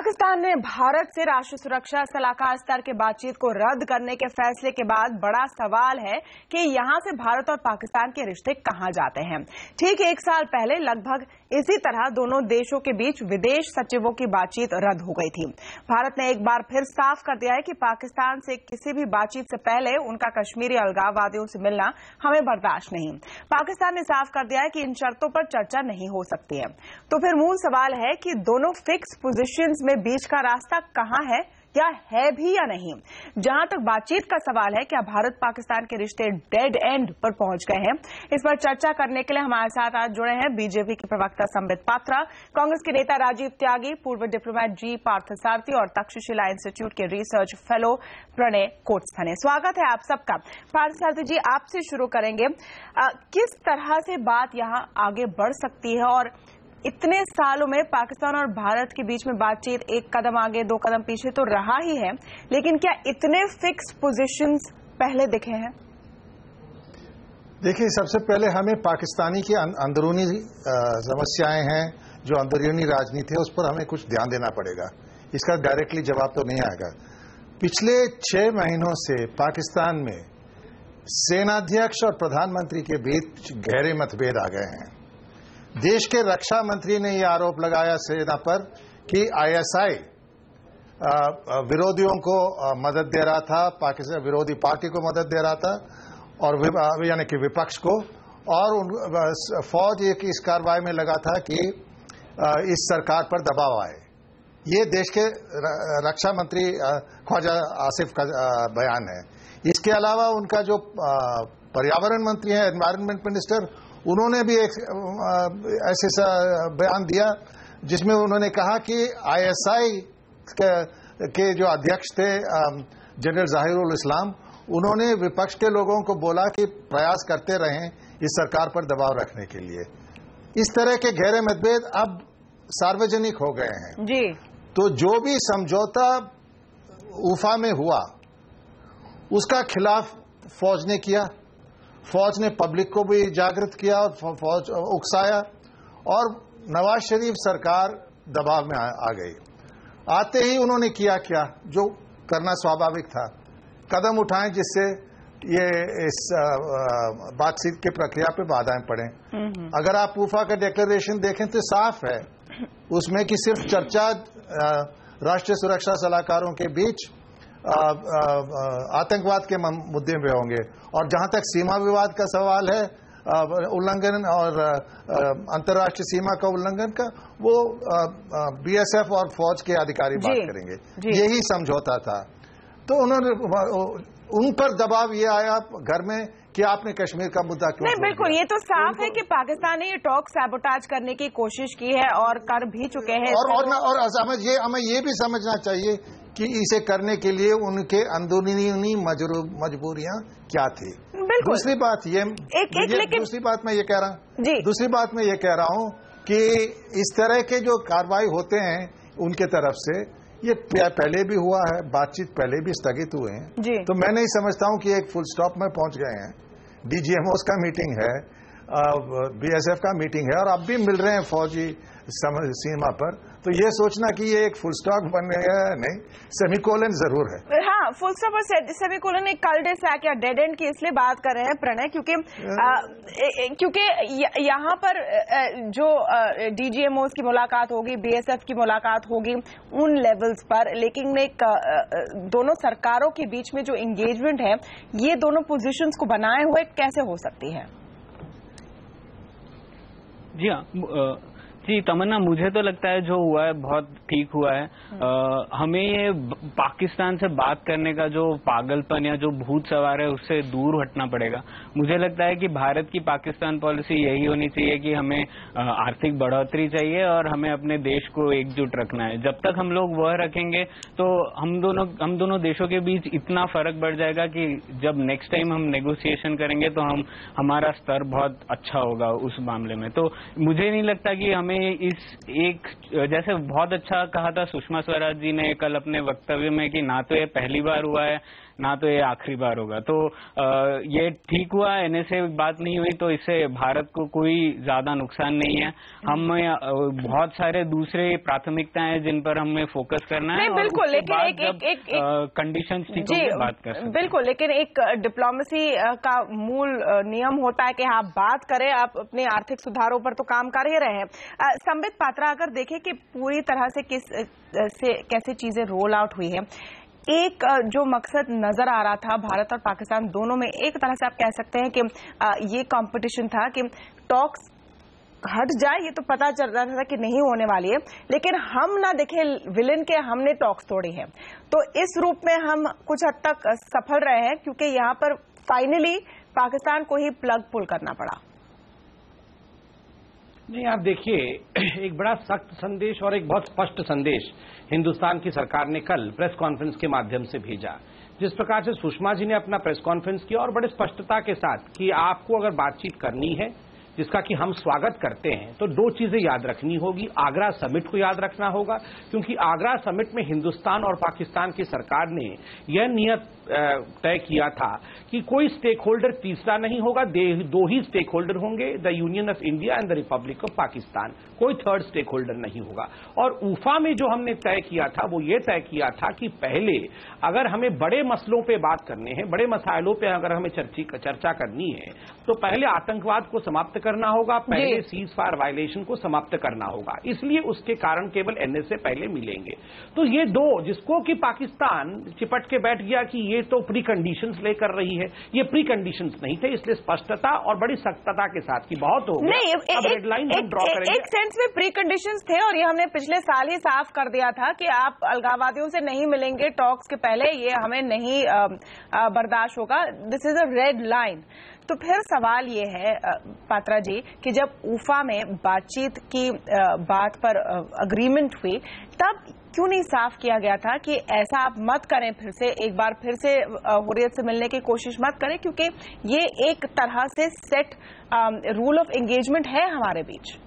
पाकिस्तान ने भारत से राष्ट्रीय सुरक्षा सलाहकार स्तर के बातचीत को रद्द करने के फैसले के बाद बड़ा सवाल है कि यहां से भारत और पाकिस्तान के रिश्ते कहां जाते हैं। ठीक 1 साल पहले लगभग इसी तरह दोनों देशों के बीच विदेश सचिवों की बातचीत रद्द हो गई थी। भारत ने एक बार फिर साफ कर दिया है कि पाकिस्तान से किसी भी बातचीत से पहले उनका कश्मीरी अलगाववादियों से मिलना हमें बर्दाश्त नहीं। पाकिस्तान ने साफ कर दिया है कि इन शर्तों पर चर्चा नहीं हो सकती है। तो फिर मूल सवाल है कि दोनों फिक्स पोजीशंस में बीच का रास्ता कहां है या है भी या नहीं। जहां तक बातचीत का सवाल है, क्या भारत पाकिस्तान के रिश्ते डेड एंड पर पहुंच गए हैं? इस पर चर्चा करने के लिए हमारे साथ आज जुड़े हैं बीजेपी के प्रवक्ता संबित पात्रा, कांग्रेस के नेता राजीव त्यागी, पूर्व डिप्लोमेट जी पार्थसारथी और तक्षशिला इंस्टीट्यूट के रिसर्च फेलो प्रणय कोटस्थने। स्वागत है आप सबका। पार्थसारथी जी, आपसे शुरू करेंगे। किस तरह से बात यहां आगे बढ़ सकती है और इतने सालों में पाकिस्तान और भारत के बीच में बातचीत 1 कदम आगे 2 कदम पीछे तो रहा ही है, लेकिन क्या इतने फिक्स पोजीशंस पहले दिखे हैं? देखिए, सबसे पहले हमें पाकिस्तानी की अंदरूनी समस्याएं हैं, जो अंदरूनी राजनीति है, उस पर हमें कुछ ध्यान देना पड़ेगा। इसका डायरेक्टली जवाब तो नहीं आएगा। पिछले 6 महीनों से पाकिस्तान में सेनाध्यक्ष और प्रधानमंत्री के बीच गहरे मतभेद आ गए हैं। देश के रक्षा मंत्री ने यह आरोप लगाया सेना पर कि आईएसआई विरोधियों को मदद दे रहा था, पाकिस्तान विरोधी पार्टी को मदद दे रहा था, और यानी कि विपक्ष को, और फौज एक इस कार्रवाई में लगा था कि इस सरकार पर दबाव आए। ये देश के रक्षा मंत्री ख्वाजा आसिफ का बयान है। इसके अलावा उनका जो पर्यावरण मंत्री है, एनवायरनमेंट मिनिस्टर, उन्होंने भी एक ऐसे बयान दिया जिसमें उन्होंने कहा कि आईएसआई के जो अध्यक्ष थे जनरल जाहिरुल इस्लाम, उन्होंने विपक्ष के लोगों को बोला कि प्रयास करते रहें इस सरकार पर दबाव रखने के लिए। इस तरह के गहरे मतभेद अब सार्वजनिक हो गए हैं जी। तो जो भी समझौता उफा में हुआ उसका खिलाफ फौज ने किया। फौज ने पब्लिक को भी जागृत किया और फौज उकसाया, और नवाज शरीफ सरकार दबाव में आ गई। आते ही उन्होंने किया क्या, जो करना स्वाभाविक था, कदम उठाएं जिससे ये इस बातचीत की प्रक्रिया पे बाधाएं पड़े। अगर आप उफा का डिक्लेरेशन देखें तो साफ है उसमें कि सिर्फ चर्चा राष्ट्रीय सुरक्षा सलाहकारों के बीच आतंकवाद के मुद्दे पे होंगे, और जहां तक सीमा विवाद का सवाल है, उल्लंघन और अंतर्राष्ट्रीय सीमा का उल्लंघन का, वो बीएसएफ और फौज के अधिकारी बात करेंगे। यही समझौता था। तो उन्होंने उन पर दबाव ये आया घर में कि आपने कश्मीर का मुद्दा क्यों नहीं। बिल्कुल, ये तो साफ है कि पाकिस्तान ने ये टॉक सैबोटाज करने की कोशिश की है और कर भी चुके हैं। और हमें ये भी समझना चाहिए कि इसे करने के लिए उनके अंदरूनी मजबूरियां क्या थी। दूसरी बात दूसरी बात मैं ये कह रहा हूं कि इस तरह के जो कार्रवाई होते हैं उनके तरफ से, ये पहले भी हुआ है, बातचीत पहले भी स्थगित हुए हैं। तो मैं नहीं समझता हूं कि एक फुल स्टॉप में पहुंच गए हैं। डीजीएमओस का मीटिंग है, बीएसएफ का मीटिंग है, और अब भी मिल रहे हैं फौजी सीमा पर। तो ये सोचना कि ये एक फुल स्टॉप बन गया है, नहीं, सेमीकोलन जरूर है। हाँ, फुल स्टॉप और सेमीकोलन एक कल डे सैक या डेड एंड की इसलिए बात कर रहे हैं प्रणय, क्योंकि यहाँ पर जो डीजीएमओ की मुलाकात होगी, बीएसएफ की मुलाकात होगी उन लेवल्स पर, लेकिन एक दोनों सरकारों के बीच में जो एंगेजमेंट है, ये दोनों पोजीशंस को बनाए हुए कैसे हो सकती है? जी हाँ जी, तमन्ना, मुझे तो लगता है जो हुआ है बहुत ठीक हुआ है। हमें ये पाकिस्तान से बात करने का जो पागलपन या जो भूत सवार है उससे दूर हटना पड़ेगा। मुझे लगता है कि भारत की पाकिस्तान पॉलिसी यही होनी चाहिए कि हमें आर्थिक बढ़ोतरी चाहिए और हमें अपने देश को एकजुट रखना है। जब तक हम लोग वह रखेंगे तो हम दोनों देशों के बीच इतना फर्क बढ़ जाएगा कि जब नेक्स्ट टाइम हम नेगोशिएशन करेंगे तो हमारा स्तर बहुत अच्छा होगा उस मामले में। तो मुझे नहीं लगता कि हमें जैसे बहुत अच्छा कहा था सुषमा स्वराज जी ने कल अपने वक्तव्य में कि ना तो ये पहली बार हुआ है ना तो ये आखिरी बार होगा। तो ये ठीक हुआ, NSA बात नहीं हुई तो इससे भारत को कोई ज्यादा नुकसान नहीं है। हमें बहुत सारे दूसरे प्राथमिकताएं हैं जिन पर हमें फोकस करना है। बिल्कुल, लेकिन एक कंडीशंस ठीक होंगे बात कर सकते हैं। बिल्कुल, लेकिन एक डिप्लोमेसी का मूल नियम होता है कि आप बात करें, आप अपने आर्थिक सुधारों पर तो काम कर ही रहे हैं। संबित पात्रा, अगर देखें कि पूरी तरह से कैसे चीजें रोल आउट हुई है, एक जो मकसद नजर आ रहा था भारत और पाकिस्तान दोनों में, एक तरह से आप कह सकते हैं कि ये कंपटीशन था कि टॉक्स हट जाए, ये तो पता चल रहा था कि नहीं होने वाली है, लेकिन हम ना देखे विलेन के हमने टॉक्स तोड़ी है। तो इस रूप में हम कुछ हद तक सफल रहे हैं, क्योंकि यहाँ पर फाइनली पाकिस्तान को ही प्लग पुल करना पड़ा। नहीं, आप देखिए, एक बड़ा सख्त संदेश और एक बहुत स्पष्ट संदेश हिंदुस्तान की सरकार ने कल प्रेस कॉन्फ्रेंस के माध्यम से भेजा। जिस प्रकार से सुषमा जी ने अपना प्रेस कॉन्फ्रेंस किया और बड़े स्पष्टता के साथ कि आपको अगर बातचीत करनी है जिसका कि हम स्वागत करते हैं, तो दो चीजें याद रखनी होगी। आगरा समिट को याद रखना होगा, क्योंकि आगरा समिट में हिंदुस्तान और पाकिस्तान की सरकार ने यह नियत तय किया था कि कोई स्टेक होल्डर तीसरा नहीं होगा, दो ही स्टेक होल्डर होंगे, the union of India and the Republic of Pakistan, कोई थर्ड स्टेक होल्डर नहीं होगा। और ऊफा में जो हमने तय किया था वो ये तय किया था कि पहले अगर हमें बड़े मसलों पे बात करने हैं, बड़े मसाइलों पे अगर हमें चर्चा करनी है, तो पहले आतंकवाद को समाप्त करना होगा, पहले सीज फायर वायलेशन को समाप्त करना होगा। इसलिए उसके कारण केवल NSA पहले मिलेंगे। तो ये दो, जिसको कि पाकिस्तान चिपट के बैठ गया कि ये तो प्री कंडीशंस लेकर रही है, ये प्री कंडीशंस नहीं थे, इसलिए स्पष्टता और बड़ी सख्तता के साथ कि बहुत हो गया, अब रेड लाइन हम ड्रॉ करेंगे। एक सेंस में प्री कंडीशंस थे, और ये हमने पिछले साल ही साफ कर दिया था कि आप अलगाववादियों से नहीं मिलेंगे टॉक्स के पहले, ये हमें नहीं बर्दाश्त होगा, this is a red line. तो फिर सवाल ये है पात्रा जी कि जब ऊफा में बातचीत की बात पर अग्रीमेंट हुई, तब क्यों नहीं साफ किया गया था कि ऐसा आप मत करें, फिर से एक बार फिर से हुर्रियत से मिलने की कोशिश मत करें, क्योंकि ये एक तरह से सेट रूल ऑफ एंगेजमेंट है हमारे बीच।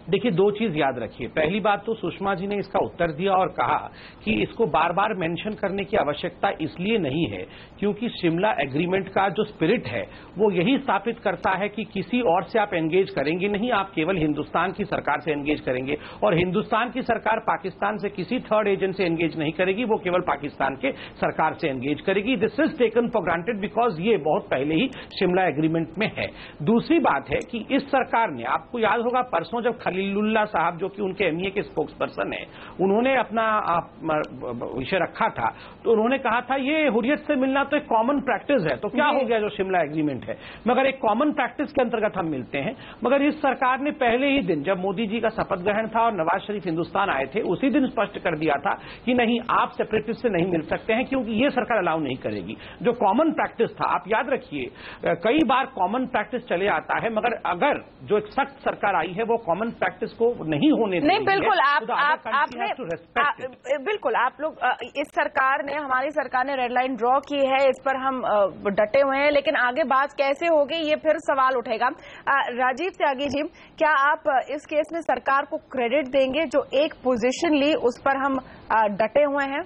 देखिए, दो चीज याद रखिए। पहली बात तो सुषमा जी ने इसका उत्तर दिया और कहा कि इसको बार बार मेंशन करने की आवश्यकता इसलिए नहीं है क्योंकि शिमला एग्रीमेंट का जो स्पिरिट है वो यही स्थापित करता है कि किसी और से आप एंगेज करेंगे नहीं, आप केवल हिंदुस्तान की सरकार से एंगेज करेंगे, और हिंदुस्तान की सरकार पाकिस्तान से किसी थर्ड एजेंट से एंगेज नहीं करेगी, वो केवल पाकिस्तान के सरकार से एंगेज करेगी। This is taken for granted because ये बहुत पहले ही शिमला एग्रीमेंट में है। दूसरी बात है कि इस सरकार ने, आपको याद होगा परसों जब खलीलुल्लाह साहब जो कि उनके MA के स्पोक्स पर्सन है, उन्होंने अपना विषय रखा था, तो उन्होंने कहा था ये हुर्रियत से मिलना तो एक कॉमन प्रैक्टिस है, तो क्या हो गया जो शिमला एग्रीमेंट है, मगर एक कॉमन प्रैक्टिस के अंतर्गत हम मिलते हैं। मगर इस सरकार ने पहले ही दिन जब मोदी जी का शपथ ग्रहण था और नवाज शरीफ हिंदुस्तान आए थे, उसी दिन स्पष्ट कर दिया था कि नहीं, आप सेपरेटिस्ट से नहीं मिल सकते हैं, क्योंकि ये सरकार अलाउ नहीं करेगी। जो कॉमन प्रैक्टिस था, आप याद रखिए, कई बार कॉमन प्रैक्टिस चले आता है, मगर अगर जो एक सख्त सरकार आई है वो कॉमन प्रैक्टिस को नहीं होने देती है। नहीं, बिल्कुल आपने बिल्कुल, आप लोग इस सरकार ने, हमारी सरकार ने रेड लाइन ड्रॉ की है, इस पर हम डटे हुए हैं, लेकिन आगे बात कैसे होगी ये फिर सवाल उठेगा। राजीव त्यागी जी, क्या आप इस केस में सरकार को क्रेडिट देंगे जो एक पोजीशन ली उस पर हम डटे हुए हैं?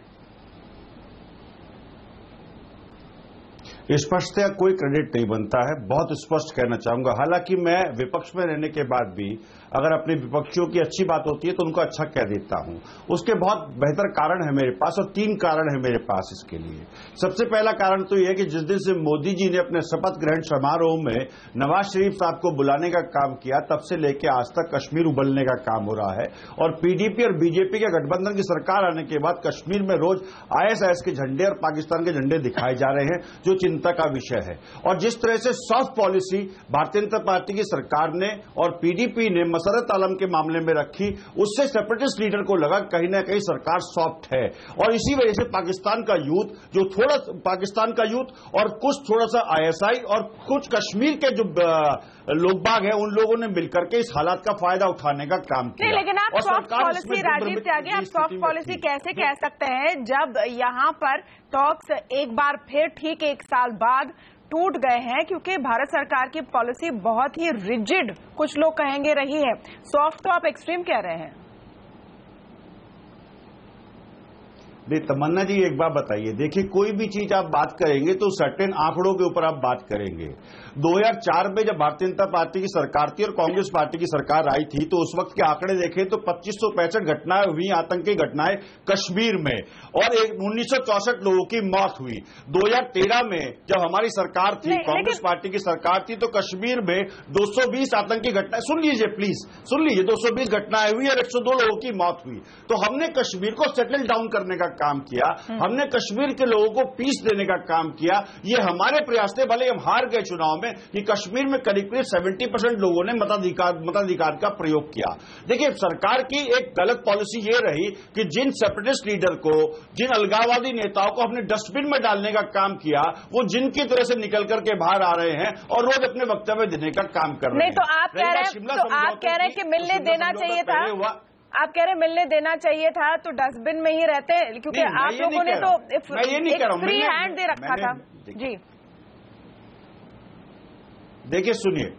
स्पष्टतया कोई क्रेडिट नहीं बनता है, बहुत स्पष्ट कहना चाहूंगा। हालांकि मैं विपक्ष में रहने के बाद भी अगर अपने विपक्षियों की अच्छी बात होती है तो उनको अच्छा कह देता हूं। उसके बहुत बेहतर कारण है मेरे पास, और 3 कारण है मेरे पास इसके लिए। सबसे पहला कारण तो यह है कि जिस दिन से मोदी जी ने अपने शपथ ग्रहण समारोह में नवाज शरीफ साहब को बुलाने का काम किया, तब से लेकर आज तक कश्मीर उबलने का काम हो रहा है, और PDP और BJP के गठबंधन की सरकार आने के बाद कश्मीर में रोज ISIS के झंडे और पाकिस्तान के झंडे दिखाए जा रहे हैं, जो चिंता का विषय है। और जिस तरह से soft policy Bharatiya Janata party की सरकार ने और PDP ने मसरत आलम के मामले में रखी, उससे सेपरेटिस्ट लीडर को लगा कहीं ना कहीं सरकार सॉफ्ट है, और इसी वजह से पाकिस्तान का यूथ, जो थोड़ा पाकिस्तान का यूथ और कुछ थोड़ा सा ISI और कुछ कश्मीर के जो लोग बाग हैं, उन लोगों ने मिलकर के इस हालात का फायदा उठाने का काम किया। लेकिन आप सॉफ्ट पॉलिसी, राजीव त्यागी, आप सॉफ्ट पॉलिसी कैसे कह सकते हैं जब यहां पर टॉक्स एक बार फिर ठीक 1 साल बाद टूट गए हैं, क्योंकि भारत सरकार की पॉलिसी बहुत ही रिजिड, कुछ लोग कहेंगे रही है। सॉफ्ट तो आप एक्सट्रीम कह रहे हैं। तमन्ना जी एक बात बताइए, देखिए कोई भी चीज आप बात करेंगे तो सर्टेन आंकड़ों के ऊपर आप बात करेंगे। 2004 में जब भारतीय जनता पार्टी की सरकार थी और कांग्रेस पार्टी की सरकार आई थी तो उस वक्त के आंकड़े देखें तो 2565 घटनाएं हुई, आतंकी घटनाएं कश्मीर में, और 1964 लोगों की मौत हुई। 2013 में जब हमारी सरकार थी, कांग्रेस पार्टी की सरकार थी, तो कश्मीर में 220 आतंकी घटनाएं, सुन लीजिए प्लीज, सुन लीजिए, 220 घटनाएं हुई और 102 लोगों की मौत हुई। तो हमने कश्मीर को सेटल डाउन करने का काम किया, हमने कश्मीर के लोगों को पीस देने का काम किया। ये हमारे प्रयास थे, भले हम हार गए चुनाव में, कि कश्मीर में करीब 70% लोगों ने मताधिकार का प्रयोग किया। देखिए सरकार की एक गलत पॉलिसी ये रही कि जिन सेपरेटिस्ट लीडर को, जिन अलगाववादी नेताओं को हमने डस्टबिन में डालने का काम किया, वो जिनकी तरह से निकल करके बाहर आ रहे हैं और रोज अपने वक्तव्य देने का काम कर रहे हैं। नहीं तो आप कह रहे हैं कि मिलने देना चाहिए था, आप कह रहे मिलने देना चाहिए था, तो डस्टबिन में ही रहते, क्योंकि आप लोगों ने तो फ्री हैंड दे रखा था। जी देखिए सुनिए,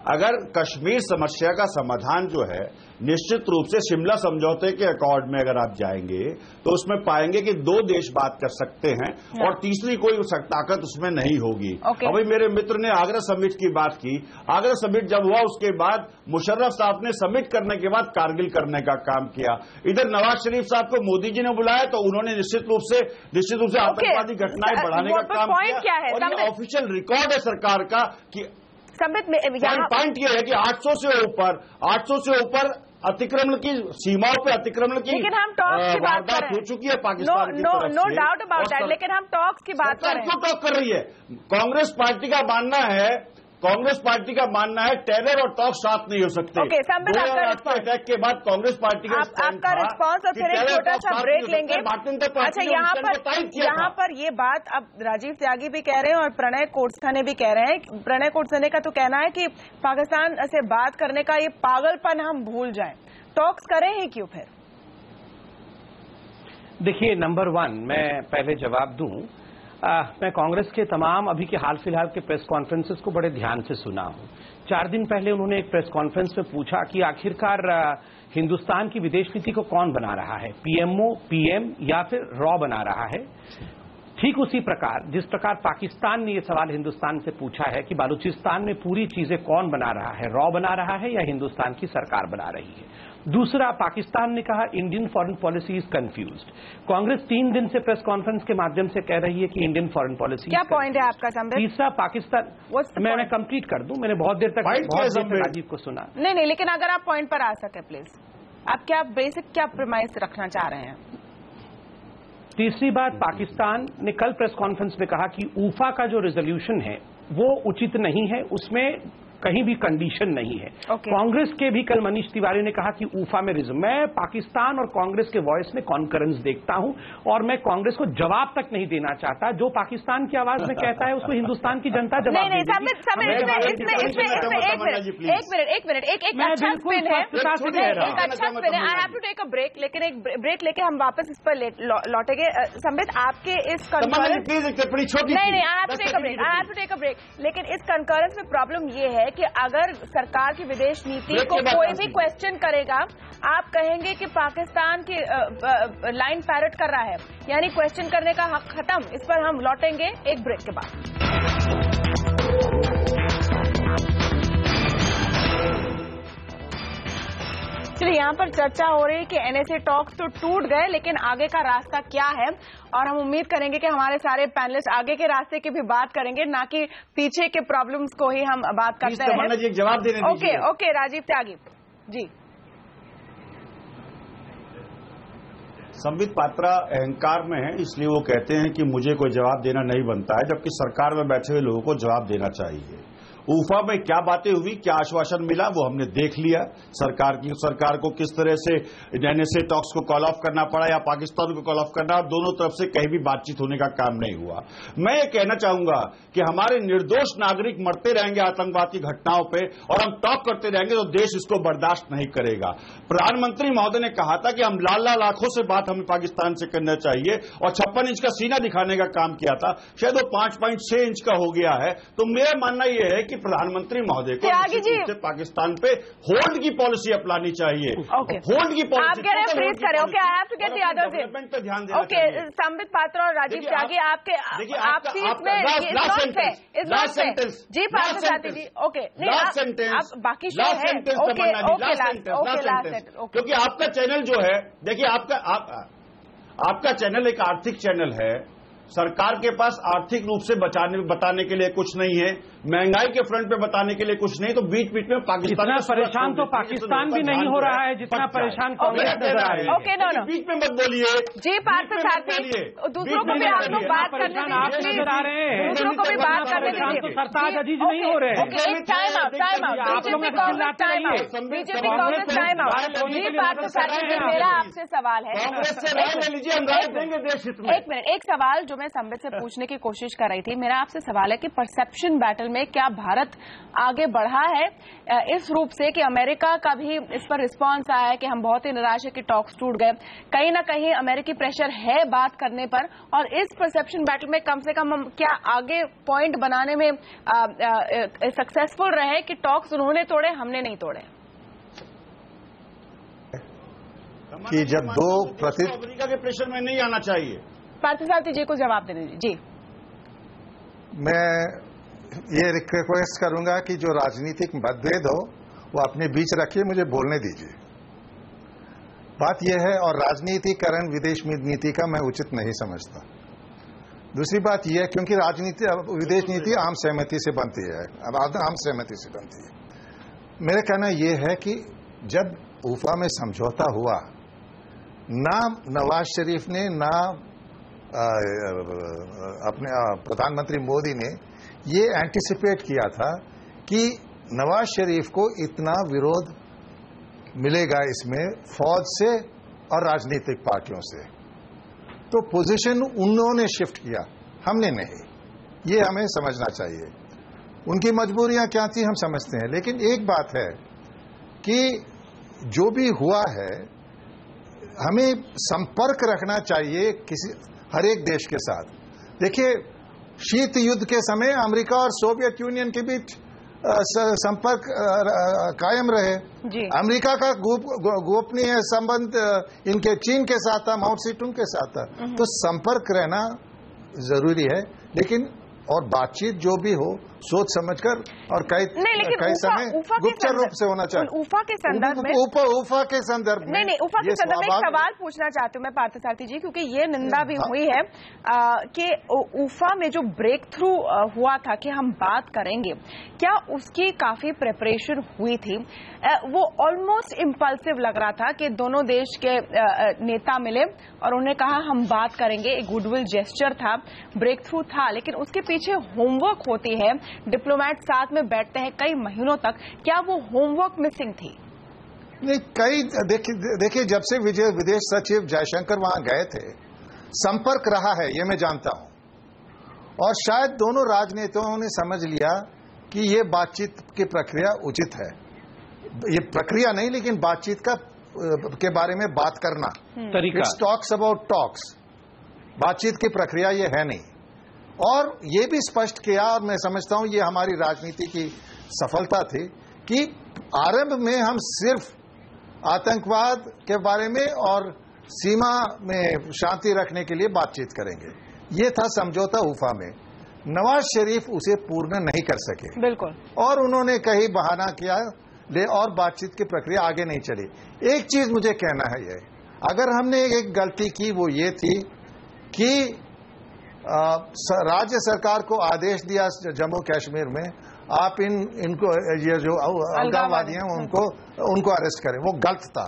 अगर कश्मीर समस्या का समाधान जो है निश्चित रूप से शिमला समझौते के अकॉर्ड में अगर आप जाएंगे तो उसमें पाएंगे कि 2 देश बात कर सकते हैं और तीसरी कोई ताकत उसमें नहीं होगी। अभी मेरे मित्र ने आगरा समिट की बात की। आगरा समिट जब हुआ उसके बाद मुशर्रफ साहब ने समिट करने के बाद कारगिल करने का काम किया। इधर नवाज शरीफ साहब को मोदी जी ने बुलाया तो उन्होंने निश्चित रूप से आतंकवादी घटनाएं बढ़ाने का काम किया और ये ऑफिशियल रिकॉर्ड है सरकार का कि पॉइंट ये है कि 800 से ऊपर अतिक्रमण की सीमाओं पे अतिक्रमण की वारदात हो चुकी है पाकिस्तान की तरफ से। नो डाउट अबाउट दैट, लेकिन हम टॉक्स की बात कर रहे हैं। क्यों टॉक कर रही है? कांग्रेस पार्टी का मानना है टेरर और टॉक साथ नहीं हो सकते। अटैक के बाद कांग्रेस पार्टी का आपका रिस्पॉन्स और फिर एक छोटा सा ब्रेक लेंगे। अच्छा, यहाँ पर ये बात अब राजीव त्यागी भी कह रहे हैं और प्रणय कोटसने भी कह रहे हैं। प्रणय कोटसने का तो कहना है कि पाकिस्तान से बात करने का ये पागलपन हम भूल जाएं, टॉक्स करें ही क्यों फिर? देखिए, नंबर 1 मैं पहले जवाब दूं। मैं कांग्रेस के तमाम अभी के हाल फिलहाल के प्रेस कॉन्फ्रेंसेस को बड़े ध्यान से सुना हूं। 4 दिन पहले उन्होंने एक प्रेस कॉन्फ्रेंस में पूछा कि आखिरकार हिंदुस्तान की विदेश नीति को कौन बना रहा है, पीएमओ, पीएम या फिर रॉ बना रहा है। ठीक उसी प्रकार जिस प्रकार पाकिस्तान ने यह सवाल हिंदुस्तान से पूछा है कि बलूचिस्तान में पूरी चीजें कौन बना रहा है, रॉ बना रहा है या हिंदुस्तान की सरकार बना रही है। दूसरा, पाकिस्तान ने कहा Indian foreign policy is confused. Congress 3 दिन से प्रेस कॉन्फ्रेंस के माध्यम से कह रही है कि इंडियन फॉरेन पॉलिसी क्या पॉइंट है आपका समृद्ध? तीसरा, पाकिस्तान, मैं कंप्लीट कर दूं, मैंने बहुत देर तक राजीव को सुना। नहीं, लेकिन अगर आप पॉइंट पर आ सके प्लीज, आप क्या प्रीमाइस रखना चाह रहे हैं? तीसरी बात, पाकिस्तान ने कल प्रेस कॉन्फ्रेंस में कहा कि ऊफा का जो रेजोल्यूशन है वो उचित नहीं है, उसमें कहीं भी कंडीशन नहीं है। कांग्रेस के भी कल मनीष तिवारी ने कहा कि ऊफा में मैं पाकिस्तान और कांग्रेस के वॉइस में कॉन्करेंस देखता हूं और मैं कांग्रेस को जवाब तक नहीं देना चाहता। जो पाकिस्तान की आवाज में कहता है उसको हिंदुस्तान की जनता जवाब देगी। एक मिनट, एक अच्छा स्पिन है, I have to take a break, लेकिन एक ब्रेक लेके हम वापस इस पर लौटेंगे। संबित, आपके इस लेकिन इस कंकरेंस में प्रॉब्लम ये है कि अगर सरकार की विदेश नीति को कोई भी क्वेश्चन करेगा, आप कहेंगे कि पाकिस्तान की लाइन पैरट कर रहा है, यानी क्वेश्चन करने का हक खत्म। इस पर हम लौटेंगे एक ब्रेक के बाद। चलिए, यहाँ पर चर्चा हो रही है कि एनएसए टॉक्स तो टूट गए, लेकिन आगे का रास्ता क्या है, और हम उम्मीद करेंगे कि हमारे सारे पैनलिस्ट आगे के रास्ते की भी बात करेंगे, ना कि पीछे के प्रॉब्लम्स को ही हम बात करते हैं। जी, जवाब देने दीजिए। ओके, राजीव त्यागी जी। संबित पात्रा अहंकार में है, इसलिए वो कहते हैं कि मुझे कोई जवाब देना नहीं बनता है, जबकि सरकार में बैठे हुए लोगों को जवाब देना चाहिए। ऊफा में क्या बातें हुई, क्या आश्वासन मिला, वो हमने देख लिया। सरकार को किस तरह से एनएसए टॉक्स को कॉल ऑफ करना पड़ा या पाकिस्तान को कॉल ऑफ करना, और दोनों तरफ से कहीं भी बातचीत होने का काम नहीं हुआ। मैं ये कहना चाहूंगा कि हमारे निर्दोष नागरिक मरते रहेंगे आतंकवाद की घटनाओं पे और हम टॉक करते रहेंगे तो देश इसको बर्दाश्त नहीं करेगा। प्रधानमंत्री महोदय ने कहा था कि हम लाल आंखों से बात हमें पाकिस्तान से करना चाहिए और 56 इंच का सीना दिखाने का काम किया था, शायद वो 5.6 इंच का हो गया है। तो मेरा मानना यह है कि प्रधानमंत्री महोदय को त्यागी जी पाकिस्तान पे होल्ड की पॉलिसी अपनानी चाहिए। होल्ड की पॉलिसी आप कह रहे हैं फ्रीज करें। Okay, I have to get the others in. पे ध्यान देना। ओके, संबित पात्रा और राजीव त्यागी, आपके आपसी इसमें जी पार्थ सारथी जी। ओके, लास्ट सेंटेंस, आप बाकी शो है। ओके, क्योंकि आपका चैनल जो है, देखिए आपका चैनल एक आर्थिक चैनल है। सरकार के पास आर्थिक रूप से बताने के लिए कुछ नहीं है, महंगाई के फ्रंट पे बताने के लिए कुछ नहीं, तो बीच बीच में पाकिस्तान जितना परेशान तो पाकिस्तान भी नहीं हो रहा है जितना परेशान कांग्रेस नजर आ रही है। ओके, नो बीच में मत बोलिए जी पार्थ सारथी, दूसरों को भी आप लोग बात करने दीजिए, नजर आ रहे हैं, दूसरों को भी बात करने दीजिए। तो सरताज अजीज नहीं हो रहे हैं। Time out, time out, BJP Congress time out, BJP Congress time out. जी पार्थ सारथी जी, मेरा आपसे सवाल है, एक मिनट, एक सवाल जो मैं संबित से पूछने की कोशिश कर रही थी, मेरा आपसे सवाल है कि परसेप्शन बैटल में क्या भारत आगे बढ़ा है इस रूप से कि अमेरिका का भी इस पर रिस्पांस आया है कि हम बहुत ही निराश है कि टॉक्स टूट गए, कहीं ना कहीं अमेरिकी प्रेशर है बात करने पर, और इस परसेप्शन बैटल में कम से कम हम क्या आगे पॉइंट बनाने में सक्सेसफुल रहे कि टॉक्स उन्होंने तोड़े, हमने नहीं तोड़े? कि जब दो अमेरिका के प्रेशर में नहीं आना चाहिए। पार्थ सारथी जी को जवाब देने दीजिए। जी, मैं ये रिक्वेस्ट करूंगा कि जो राजनीतिक मतभेद हो वो अपने बीच रखिए, मुझे बोलने दीजिए। बात यह है, और राजनीतिकरण विदेश नीति का मैं उचित नहीं समझता। दूसरी बात यह, क्योंकि राजनीति विदेश नीति आम सहमति से बनती है, अब आम सहमति से बनती है। मेरा कहना यह है कि जब उफा में समझौता हुआ, ना नवाज शरीफ ने ना अपने प्रधानमंत्री मोदी ने ये एंटिसिपेट किया था कि नवाज शरीफ को इतना विरोध मिलेगा इसमें फौज से और राजनीतिक पार्टियों से, तो पोजीशन उन्होंने शिफ्ट किया, हमने नहीं। ये हमें समझना चाहिए। उनकी मजबूरियां क्या थी हम समझते हैं, लेकिन एक बात है कि जो भी हुआ है हमें संपर्क रखना चाहिए हर एक देश के साथ। देखिए, शीत युद्ध के समय अमेरिका और सोवियत यूनियन के बीच संपर्क कायम रहे। अमेरिका का गोपनीय संबंध इनके चीन के साथ था, माओ सेतुंग के साथ था। तो संपर्क रहना जरूरी है, लेकिन और बातचीत जो भी हो सोच समझकर और कई समय गुप्तचर रूप से होना चाहिए। उफा के संदर्भ में उफा के संदर्भ में नहीं, उफा के संदर्भ में एक सवाल पूछना चाहती हूँ मैं पार्थ सारथी जी, क्योंकि ये निंदा भी हुई है कि उफा में जो ब्रेक थ्रू हुआ था कि हम बात करेंगे, क्या उसकी काफी प्रिपरेशन हुई थी? वो ऑलमोस्ट इम्पल्सिव लग रहा था कि दोनों देश के नेता मिले और उन्होंने कहा हम बात करेंगे, एक गुडविल जेस्चर था, ब्रेक थ्रू था, लेकिन उसके पीछे होमवर्क होती है, डिप्लोमेट साथ में बैठते हैं कई महीनों तक, क्या वो होमवर्क मिसिंग थी? नहीं, कई देखिए जब से विदेश सचिव जयशंकर वहां गए थे, संपर्क रहा है, ये मैं जानता हूं, और शायद दोनों राजनेताओं ने समझ लिया कि ये बातचीत की प्रक्रिया उचित है। ये प्रक्रिया नहीं, लेकिन बातचीत के बारे में बात करना, इट्स टॉक्स अबाउट टॉक्स, बातचीत की प्रक्रिया ये है नहीं। और ये भी स्पष्ट किया, और मैं समझता हूं ये हमारी राजनीति की सफलता थी कि आरंभ में हम सिर्फ आतंकवाद के बारे में और सीमा में शांति रखने के लिए बातचीत करेंगे। ये था समझौता उफा में। नवाज शरीफ उसे पूर्ण नहीं कर सके, बिल्कुल, और उन्होंने कहीं बहाना किया और बातचीत की प्रक्रिया आगे नहीं चली। एक चीज मुझे कहना है, ये अगर हमने एक गलती की वो ये थी कि राज्य सरकार को आदेश दिया जम्मू कश्मीर में आप इनको ये जो अलगाववादी हैं उनको अरेस्ट करें, वो गलत था,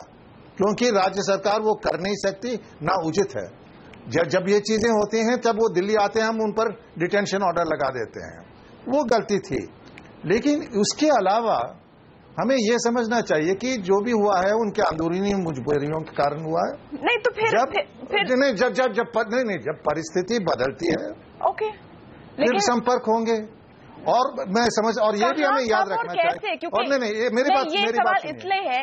क्योंकि राज्य सरकार वो कर नहीं सकती, ना उचित है। जब ये चीजें होती हैं तब वो दिल्ली आते हैं, हम उन पर डिटेंशन ऑर्डर लगा देते हैं, वो गलती थी। लेकिन उसके अलावा हमें यह समझना चाहिए कि जो भी हुआ है उनके अंदरूनी मजबूरियों के कारण हुआ है। नहीं तो फिर जब परिस्थिति बदलती है, ओके, फिर संपर्क होंगे। और मैं समझ, और ये भी हमें याद रखना चाहिए। और नहीं, मेरी बात इसलिए है,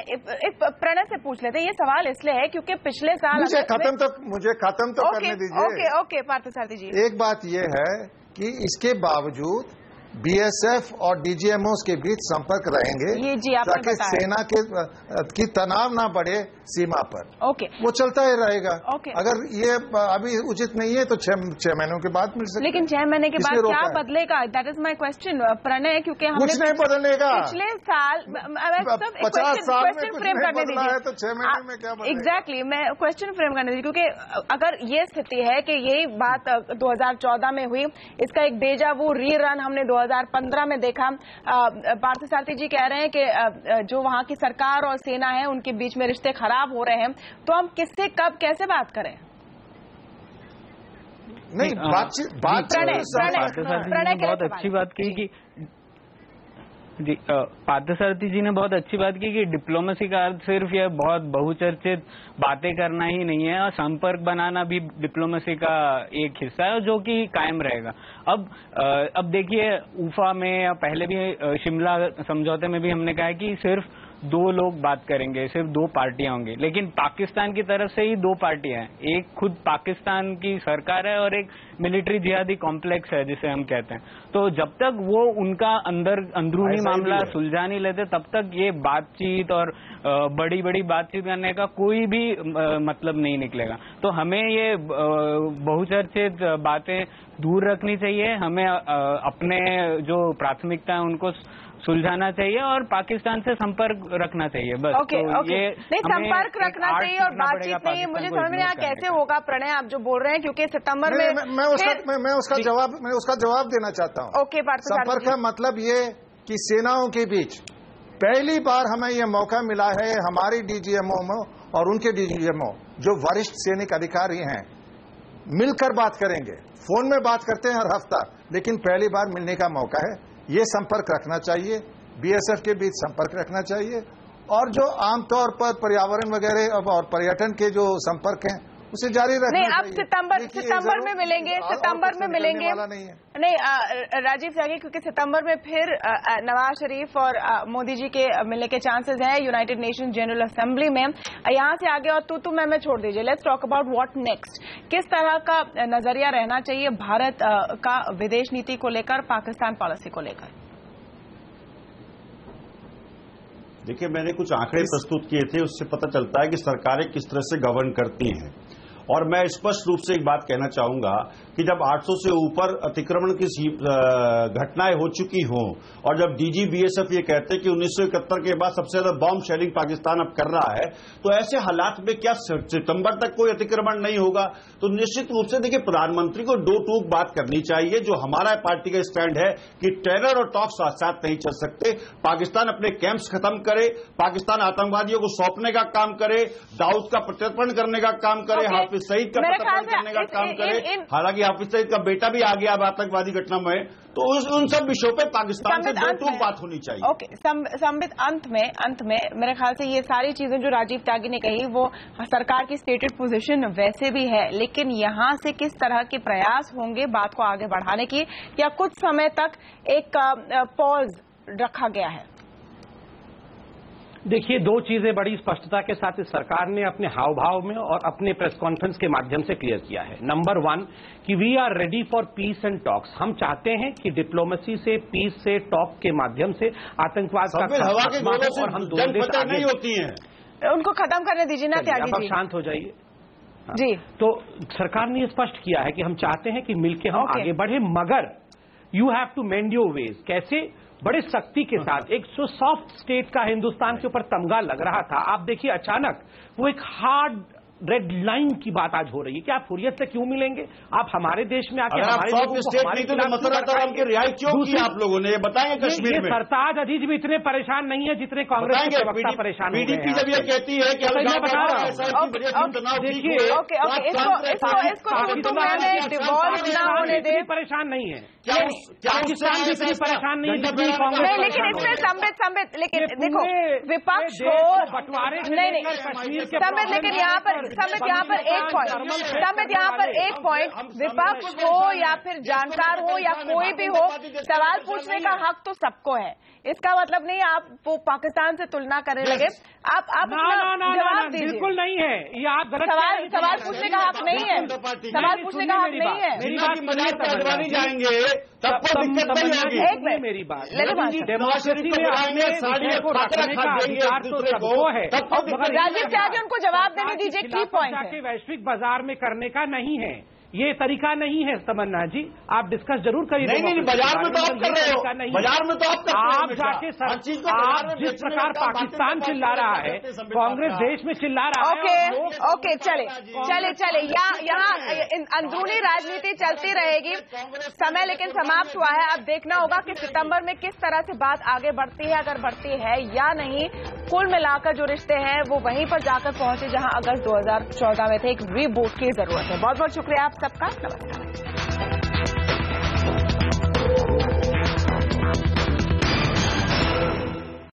प्रणय से पूछ लेते हैं, ये सवाल इसलिए है क्योंकि पिछले साल मुझे खत्म तो करने दीजिए। ओके पार्थ सारथी जी, एक बात ये है कि इसके बावजूद बीएसएफ और डीजीएमओ के बीच संपर्क रहेंगे, ये जी आपने ताकि बताया। सेना की तनाव ना बढ़े सीमा पर। ओके, वो चलता ही रहेगा। ओके। अगर ये अभी उचित नहीं है तो 6 महीनों के बाद मिल सकते। लेकिन 6 महीने के बाद किसने क्या रोका है? बदलेगा? That is my question Pranay, क्योंकि हमने कुछ नहीं बदलेगा। पिछले साल 50 साल में क्वेश्चन कुछ फ्रेम नहीं करने बदला है तो 6 महीने में क्या बदलेगा? एग्जैक्टली, मैं क्वेश्चन फ्रेम करने दीजिए, क्योंकि अगर ये स्थिति है कि यही बात 2014 में हुई, इसका एक डेजा वो रीरन हमने 2015 में देखा। पार्थसारथी जी कह रहे हैं कि जो वहां की सरकार और सेना है उनके बीच में रिश्ते खराब हो रहे हैं, तो हम किससे कब कैसे बात करें? नहीं, बातचीत प्रणय बहुत अच्छी बात की कि जी पार्थसारथी जी ने बहुत अच्छी बात की कि डिप्लोमेसी का अर्थ सिर्फ यह बहुत बहुचर्चित बातें करना ही नहीं है, और संपर्क बनाना भी डिप्लोमेसी का एक हिस्सा है जो कि कायम रहेगा। अब देखिए, उफा में या पहले भी शिमला समझौते में भी हमने कहा है कि सिर्फ 2 लोग बात करेंगे, सिर्फ 2 पार्टियां होंगी, लेकिन पाकिस्तान की तरफ से ही 2 पार्टियां हैं। एक खुद पाकिस्तान की सरकार है और एक मिलिट्री जिहादी कॉम्प्लेक्स है जिसे हम कहते हैं। तो जब तक वो उनका अंदरूनी मामला सुलझा नहीं लेते, तब तक ये बातचीत और बड़ी बड़ी बातचीत करने का कोई भी मतलब नहीं निकलेगा। तो हमें ये बहुचर्चित बातें दूर रखनी चाहिए, हमें अपने जो प्राथमिकता है उनको सुलझाना चाहिए और पाकिस्तान से संपर्क रखना चाहिए। बस ओके, तो ओके। नहीं, संपर्क रखना चाहिए और बातचीत नहीं। मुझे समझ में नहीं आया कैसे होगा प्रणय, आप जो बोल रहे हैं, क्योंकि सितंबर में मैं उसका जवाब देना चाहता हूँ। ओके, संपर्क का मतलब ये कि सेनाओं के बीच पहली बार हमें यह मौका मिला है, हमारी डीजीएमओ और उनके डीजीएमओ जो वरिष्ठ सैनिक अधिकारी हैं मिलकर बात करेंगे। फोन में बात करते हैं हर हफ्ता, लेकिन पहली बार मिलने का मौका है। ये संपर्क रखना चाहिए, बीएसएफ के बीच संपर्क रखना चाहिए, और जो आमतौर पर पर्यावरण वगैरह और पर्यटन के जो संपर्क हैं उसे जारी रखना नहीं। चाहिए। अब सितंबर में मिलेंगे, सितंबर में मिलेंगे। नहीं राजीव त्यागी, क्योंकि सितंबर में फिर नवाज शरीफ और मोदी जी के मिलने के चांसेस हैं यूनाइटेड नेशन जनरल असेंबली में। यहां से आगे और तू मैं छोड़ दीजिए, let's talk about what next. किस तरह का नजरिया रहना चाहिए भारत का विदेश नीति को लेकर, पाकिस्तान पॉलिसी को लेकर? देखिए, मैंने कुछ आंकड़े प्रस्तुत किए थे, उससे पता चलता है कि सरकारें किस तरह से गवर्न करती हैं। और मैं स्पष्ट रूप से एक बात कहना चाहूंगा कि जब 800 से ऊपर अतिक्रमण की घटनाएं हो चुकी हों और जब डीजी बीएसएफ ये कहते हैं कि 1971 के बाद सबसे ज्यादा बॉम्ब शेलिंग पाकिस्तान अब कर रहा है, तो ऐसे हालात में क्या सितंबर तक कोई अतिक्रमण नहीं होगा? तो निश्चित रूप से देखिए, प्रधानमंत्री को 2 टूक बात करनी चाहिए। जो हमारा पार्टी का स्टैंड है कि टेरर और टॉक साथ साथ नहीं चल सकते। पाकिस्तान अपने कैंप्स खत्म करे, पाकिस्तान आतंकवादियों को सौंपने का काम करे, दाऊद का प्रत्यर्पण करने का काम करे, हाफिज सईद का प्रत्यर्पण करने का काम करे। हालांकि हाफिज सईद का बेटा भी आ गया अब आतंकवादी घटना में, तो उन सब विषयों पे पाकिस्तान से 2 टूक बात होनी चाहिए। ओके, संबित, अंत में मेरे ख्याल से ये सारी चीजें जो राजीव त्यागी ने कही वो सरकार की स्टेटेड पोजीशन वैसे भी है, लेकिन यहां से किस तरह के प्रयास होंगे बात को आगे बढ़ाने की, या कुछ समय तक एक पॉज रखा गया है? देखिए, 2 चीजें बड़ी स्पष्टता के साथ इस सरकार ने अपने हाव भाव में और अपने प्रेस कॉन्फ्रेंस के माध्यम से क्लियर किया है। नंबर 1 कि we are ready for peace and talks. हम चाहते हैं कि डिप्लोमेसी से, पीस से, टॉक के माध्यम से आतंकवाद का हवा के गोले से और हम दोनों देश आगे नहीं होती हैं। उनको खत्म करने दीजिए ना त्यागी जी, शांत हो जाइए जी। तो सरकार ने स्पष्ट किया है कि हम चाहते हैं कि मिलकर हम आगे बढ़े, मगर you have to mend your ways. कैसे? बड़े सख्ती के साथ। एक सॉफ्ट स्टेट का हिंदुस्तान के ऊपर तमगा लग रहा था, आप देखिए अचानक वो एक हार्ड रेड लाइन की बात आज हो रही है कि आप हुर्रियत से क्यों मिलेंगे? आप हमारे देश में आके हमारे लोगों को हमारे खिलाफ रिहाई क्यों की आप लोगों ने? ये बताएंगे कश्मीर में। सरताज अजीज भी इतने परेशान नहीं है जितने कांग्रेस के प्रवक्ता परेशान है। पीडीपी जब ये कहती है कि मैं बता रहा हूँ, देखिए परेशान नहीं है, पाकिस्तान भी इतनी परेशान नहीं है जितनी कांग्रेस। नहीं, लेकिन इसमें संबित, लेकिन देखो विपक्ष को बंटवारे नहीं, संबित, लेकिन यहाँ पर एक पॉइंट, विपक्ष हो या फिर जानकार हो या कोई भी हो, सवाल पूछने का हक तो सबको है। इसका मतलब नहीं आप वो पाकिस्तान से तुलना करने लगे। आप जवाब दीजिए। बिल्कुल नहीं है, ये आप गलत सवाल पूछने का हक नहीं है, सवाल पूछने का हक नहीं है। मेरी बात सुनिए, जाएंगे सबको दिक्कत नहीं होगी। एक मिनट मेरी बात, डेमोक्रेसी में अपने साड़ी को रखने का अधिकार तो सबको है, मगर राजीव से आगे उनको जवाब देने दीजिए। की पॉइंट है वैश्विक बाजार में करने का नहीं है, ये तरीका नहीं है। तमन्ना जी, आप डिस्कस जरूर करिए। नहीं, बाजार में तो आप कर रहे हो, बाजार में तो आप कर रहे हो। आप जाके आप जिस प्रकार पाकिस्तान चिल्ला रहा है, कांग्रेस देश में चिल्ला रहा है। ओके, चले यहाँ अंदरूनी राजनीति चलती रहेगी। समय लेकिन समाप्त हुआ है। अब देखना होगा कि सितंबर में किस तरह से बात आगे बढ़ती है, अगर बढ़ती है या नहीं। कुल मिलाकर जो रिश्ते हैं वो वहीं पर जाकर पहुंचे जहां अगस्त 2014 में थे। एक रीबूट की जरूरत है। बहुत बहुत शुक्रिया आप सबका। नमस्कार।